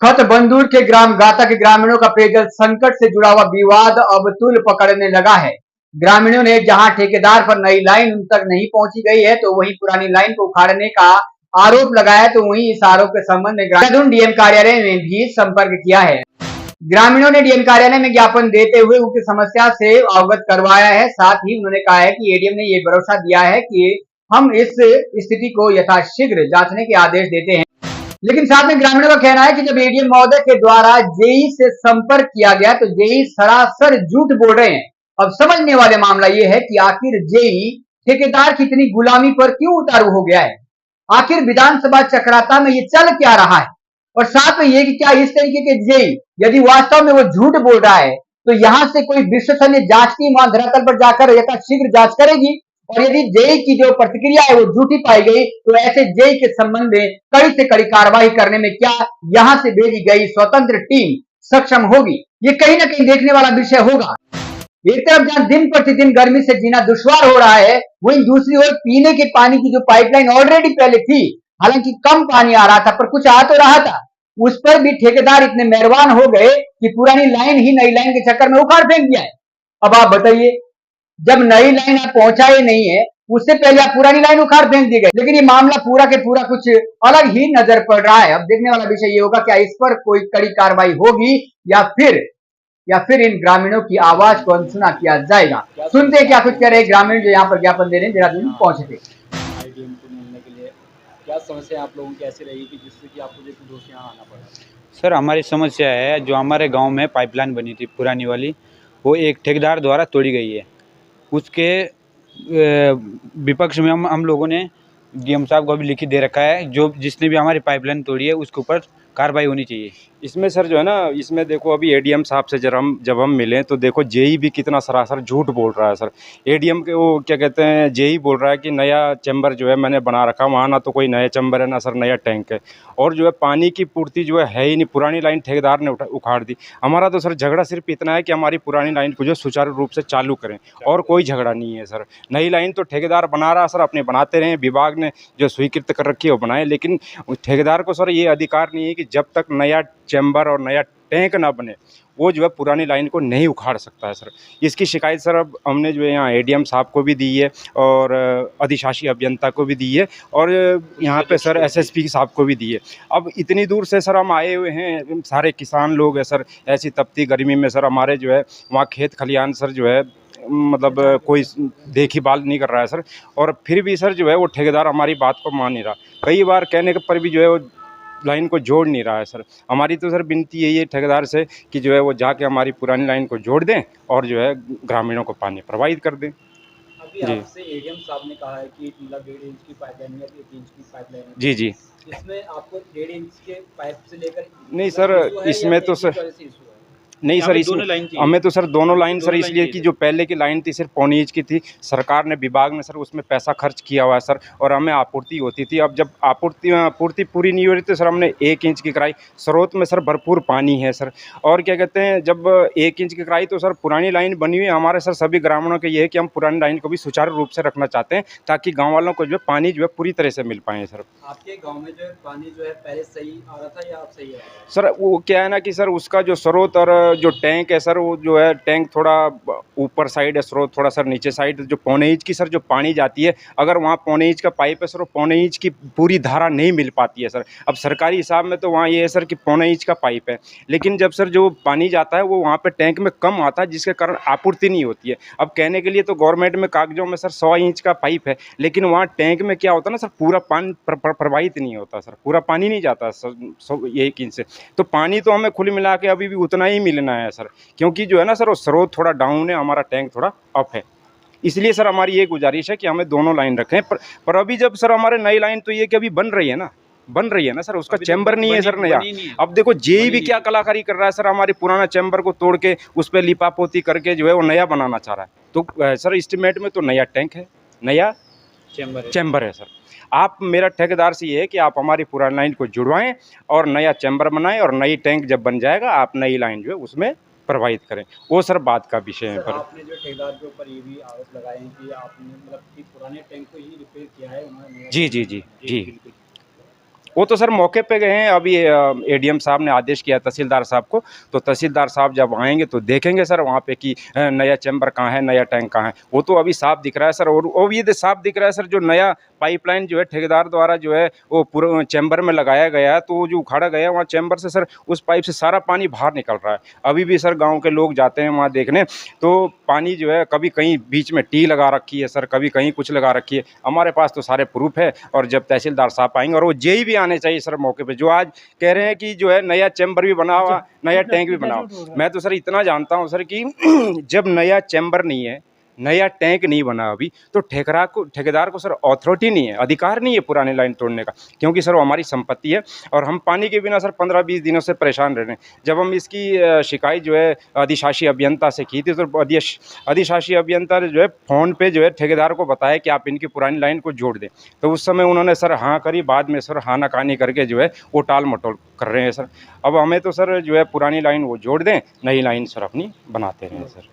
खत बंदूर के ग्राम गाता के ग्रामीणों का पेयजल संकट से जुड़ा हुआ विवाद अब तूल पकड़ने लगा है। ग्रामीणों ने जहां ठेकेदार पर नई लाइन उन तक नहीं पहुंची गई है तो वहीं पुरानी लाइन को उखाड़ने का आरोप लगाया, तो वहीं इस आरोप के संबंध में देहरादून डीएम कार्यालय में भी संपर्क किया है। ग्रामीणों ने डीएम कार्यालय में ज्ञापन देते हुए उनकी समस्या से अवगत करवाया है। साथ ही उन्होंने कहा है कि एडीएम ने ये भरोसा दिया है कि हम इस स्थिति को यथाशीघ्र जांचने के आदेश देते हैं। लेकिन साथ में ग्रामीणों का कहना है कि जब एडीएम महोदय के द्वारा जेई से संपर्क किया गया तो जेई सरासर झूठ बोल रहे हैं। अब समझने वाले मामला ये है कि आखिर जेई ठेकेदार की इतनी गुलामी पर क्यों उतारू हो गया है। आखिर विधानसभा चक्राता में ये चल क्या रहा है, और साथ में ये कि क्या इस तरीके के जेई यदि वास्तव में वो झूठ बोल रहा है तो यहां से कोई विश्वसनीय जांच टीम वहां धरातल पर जाकर यथाशीघ्र जांच करेगी, और यदि जेई की जो प्रतिक्रिया है वो झूठी पाई गई तो ऐसे जेई के संबंध में कड़ी से कड़ी कार्रवाई करने में क्या यहां से भेजी गई स्वतंत्र टीम सक्षम होगी, ये कहीं ना कहीं देखने वाला विषय होगा। एक तरफ जहां दिन प्रतिदिन गर्मी से जीना दुश्वार हो रहा है, वहीं दूसरी ओर पीने के पानी की जो पाइपलाइन ऑलरेडी पहले थी, हालांकि कम पानी आ रहा था पर कुछ आ तो रहा था, उस पर भी ठेकेदार इतने मेहरबान हो गए कि पुरानी लाइन ही नई लाइन के चक्कर में उखाड़ फेंक दिया है। अब आप बताइए, जब नई लाइन आप पहुंचाए नहीं है उससे पहले आप पुरानी लाइन उखाड़ फेंक दी गई। लेकिन ये मामला पूरा के पूरा कुछ अलग ही नजर पड़ रहा है। अब देखने वाला विषय ये होगा क्या इस पर कोई कड़ी कार्रवाई होगी या फिर इन ग्रामीणों की आवाज को अनसुना किया जाएगा। सुनते हैं क्या कुछ कह रहे ग्रामीण जो यहाँ पर ज्ञापन देने देहरादून पहुंचे थे। आईडीएम को मिलने के लिए क्या समस्या आप लोगों की ऐसी रही कि जिससे कि आपको जैसे दोस्त यहाँ आना पड़ा? सर हमारी समस्या है, जो हमारे गांव में पाइपलाइन बनी थी पुरानी वाली, वो एक ठेकेदार द्वारा तोड़ी गई है। उसके विपक्ष में हम लोगों ने डीएम साहब को अभी लिखित दे रखा है, जो जिसने भी हमारी पाइपलाइन तोड़ी है उसके ऊपर कार्रवाई होनी चाहिए। इसमें सर जो है ना, इसमें देखो अभी एडीएम साहब से जब हम मिले तो देखो जेई भी कितना सरासर झूठ बोल रहा है सर। एडीएम के वो क्या कहते हैं, जेई बोल रहा है कि नया चैम्बर जो है मैंने बना रखा, वहाँ ना तो कोई नया चैम्बर है ना सर नया टैंक है, और जो है पानी की पूर्ति जो है ही नहीं। पुरानी लाइन ठेकेदार ने उखाड़ दी। हमारा तो सर झगड़ा सिर्फ इतना है कि हमारी पुरानी लाइन को जो सुचारू रूप से चालू करें, और कोई झगड़ा नहीं है सर। नई लाइन तो ठेकेदार बना रहा सर, अपने बनाते रहे, विभाग ने जो स्वीकृत कर रखी है वो बनाए, लेकिन ठेकेदार को सर ये अधिकार नहीं है कि जब तक नया चैम्बर और नया टैंक ना बने वो जो है पुरानी लाइन को नहीं उखाड़ सकता है सर। इसकी शिकायत सर अब हमने जो है यहाँ एडीएम साहब को भी दी है और अधिशासी अभियंता को भी दी है, और यहाँ पे सर एसएसपी साहब को भी दी है। अब इतनी दूर से सर हम आए हुए हैं, सारे किसान लोग हैं सर, ऐसी तपती गर्मी में सर हमारे जो है वहाँ खेत खलियान सर जो है मतलब कोई देखभाल नहीं कर रहा है सर, और फिर भी सर जो है वो ठेकेदार हमारी बात को मान नहीं रहा। कई बार कहने पर भी जो है वो लाइन को जोड़ नहीं रहा है सर। हमारी तो सर विनती यही है ठेकेदार से कि जो है वो जाके हमारी पुरानी लाइन को जोड़ दें और जो है ग्रामीणों को पानी प्रवाहित कर दें। अभी आपसे एडीएम साहब ने कहा है कि मतलब 1.5 इंच की पाइपलाइन है, 1 इंच की पाइपलाइन है। जी जी। इसमें आपको 1.5 इंच के पाइप से लेकर नहीं सर, इसमें तो सर नहीं सर, इसमें हमें तो सर दोनों लाइन सर, इसलिए कि जो पहले की लाइन थी सिर्फ पौनी इंच की थी, सरकार ने विभाग ने सर उसमें पैसा खर्च किया हुआ है सर, और हमें आपूर्ति होती थी। अब जब आपूर्ति पूरी नहीं हो रही तो सर हमने 1 इंच की कराई। स्रोत में सर भरपूर पानी है सर, और क्या कहते हैं, जब 1 इंच की कराई तो सर पुरानी लाइन बनी हुई है। हमारे सर सभी ग्रामीणों के ये है कि हम पुरानी लाइन को भी सुचारू रूप से रखना चाहते हैं ताकि गाँव वालों को जो है पानी जो है पूरी तरह से मिल पाए सर। आपके गाँव में जो है पानी जो है पहले सही आ रहा था या अब सही है? सर वो क्या है ना कि सर उसका जो स्रोत और जो टैंक है सर, वो जो है टैंक थोड़ा ऊपर साइड है, स्रोत थोड़ा सर नीचे साइड। जो पौने इंच की सर जो पानी जाती है, अगर वहाँ पौने इंच का पाइप है सर, वो पौने इंच की पूरी धारा नहीं मिल पाती है सर। अब सरकारी हिसाब में तो वहाँ ये है सर कि पौने इंच का पाइप है, लेकिन जब सर जो पानी जाता है वो वहाँ पे टैंक में कम आता है, जिसके कारण आपूर्ति नहीं होती है। अब कहने के लिए तो गवर्नमेंट में कागजों में सर 100 इंच का पाइप है, लेकिन वहाँ टैंक में क्या होता है ना सर, पूरा पानी प्रवाहित नहीं होता सर, पूरा पानी नहीं जाता सर 1 इंच से। तो पानी तो हमें कुल मिला के अभी भी उतना ही मिलना है सर, क्योंकि जो है ना सर वो स्रोत थोड़ा डाउन है, हमारा टैंक थोड़ा अप है। इसलिए सर हमारी ये गुजारिश है कि हमें दोनों लाइन रखें। पर अभी जब सर हमारे नई लाइन तो ये कि अभी बन रही है ना सर, उसका चैम्बर नहीं है सर नया। अब देखो जेई भी क्या कलाकारी कर रहा है सर, हमारे पुराना चैम्बर को तोड़ के उस पर लिपापोती करके जो है वो नया बनाना चाह रहा है। तो सर एस्टिमेट में तो नया टैंक है, नया चैम्बर है सर। आप मेरा ठेकेदार से ये है कि आप हमारी पुरानी लाइन को जुड़वाएं और नया चैम्बर बनाएं, और नई टैंक जब बन जाएगा आप नई लाइन जो है उसमें प्रवाहित करें। वो सर बात का विषय है। पर आपने जो ठेकेदार के ऊपर ये भी आरोप लगाए हैं कि आपने मतलब कि पुराने टैंक को ही रिपेयर किया है उन्होंने। जी जी जी जी। वो तो सर मौके पे गए हैं, अभी एडीएम साहब ने आदेश किया तहसीलदार साहब को, तो तहसीलदार साहब जब आएंगे तो देखेंगे सर वहाँ पे कि नया चैम्बर कहाँ है, नया टैंक कहाँ है। वो तो अभी साफ दिख रहा है सर, और वो ये साफ दिख रहा है सर, जो नया पाइपलाइन जो है ठेकेदार द्वारा जो है वो पूरा चैम्बर में लगाया गया है, तो वो जो उखाड़ा गया है वहाँ चैम्बर से सर उस पाइप से सारा पानी बाहर निकल रहा है। अभी भी सर गाँव के लोग जाते हैं वहाँ देखने, तो पानी जो है कभी कहीं बीच में टी लगा रखी है सर, कभी कहीं कुछ लगा रखी है। हमारे पास तो सारे प्रूफ है, और जब तहसीलदार साहब आएंगे, और वो जेई भी आने चाहिए सर मौके पे, जो आज कह रहे हैं कि जो है नया चैम्बर भी बना हुआ, नया टैंक भी बना हुआ। मैं तो सर इतना जानता हूँ सर कि जब नया चैम्बर नहीं है, नया टैंक नहीं बना अभी, तो ठेकेदार को सर अथॉरिटी नहीं है, अधिकार नहीं है पुरानी लाइन तोड़ने का, क्योंकि सर वो हमारी संपत्ति है, और हम पानी के बिना सर 15-20 दिनों से परेशान रह रहे हैं। जब हम इसकी शिकायत जो है अधिशासी अभियंता से की थी, तो अधिशासी अभियंता ने जो है फ़ोन पे जो है ठेकेदार को बताया कि आप इनकी पुरानी लाइन को जोड़ दें, तो उस समय उन्होंने सर हाँ करी, बाद में सर हाँ नकानी करके जो है वो टाल मटोल कर रहे हैं सर। अब हमें तो सर जो है पुरानी लाइन वो जोड़ दें, नई लाइन सर अपनी बनाते रहें सर।